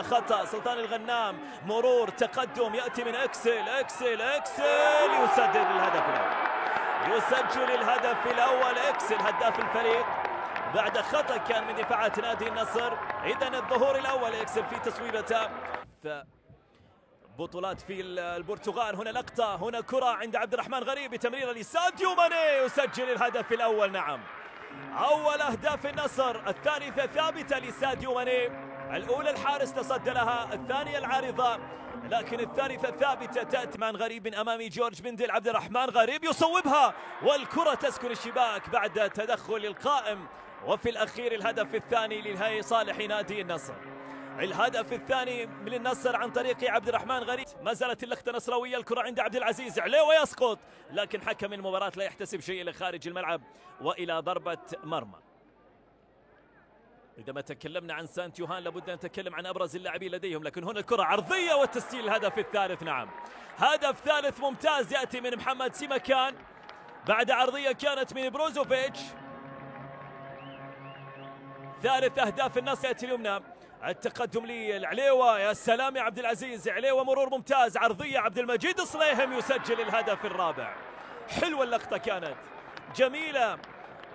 خطأ سلطان الغنام، مرور تقدم يأتي من إكسل، إكسل يسدد الهدف الأول، يسجل الهدف الأول إكسل هداف الفريق بعد خطأ كان من دفاعات نادي النصر. إذن الظهور الأول إكسل في تصويبته بطولات في البرتغال. هنا لقطة، هنا كرة عند عبد الرحمن غريب، تمريرة لساديو ماني يسجل الهدف الأول. نعم، أول أهداف النصر، الثالثة ثابتة لساديو ماني، الأولى الحارس تصدى لها، الثانية العارضة، لكن الثالثة ثابتة تأتي من غريب من أمام جورج بندل. عبد الرحمن غريب يصوبها والكرة تسكن الشباك بعد تدخل القائم، وفي الأخير الهدف الثاني للهي صالح نادي النصر. الهدف الثاني من النصر عن طريق عبد الرحمن غريب. ما زالت اللقطة نصراوية، الكرة عند عبد العزيز عليه يسقط، لكن حكم المباراة لا يحتسب شيء لخارج الملعب وإلى ضربة مرمى. إذا ما تكلمنا عن سانت يوهان لابد أن نتكلم عن أبرز اللاعبين لديهم، لكن هنا الكرة عرضية والتسجيل الهدف الثالث. نعم، هدف ثالث ممتاز يأتي من محمد سيمكان بعد عرضية كانت من بروزوفيتش. ثالث أهداف النصر يأتي اليمنى، التقدم للعليوة، يا سلام يا عبد العزيز، عليوة مرور ممتاز، عرضية عبد المجيد صليهم يسجل الهدف الرابع. حلوة اللقطة كانت جميلة،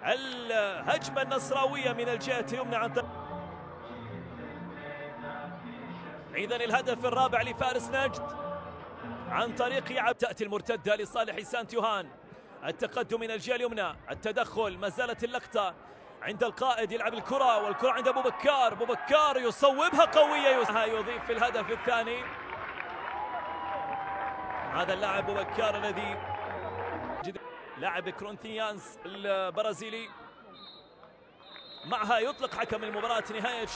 الهجمة النصراوية من الجهة اليمنى عن طريق. إذن الهدف الرابع لفارس نجد عن طريق تأتي المرتدة لصالح سانت يوهان، التقدم من الجهة اليمنى، التدخل، ما زالت اللقطة عند القائد يلعب الكرة، والكرة عند أبو بكار، أبو بكار يصوبها قوية، يضيف في الهدف الثاني. هذا اللاعب أبو بكار الذي لاعب كورنثيانز البرازيلي، معها يطلق حكم المباراة نهاية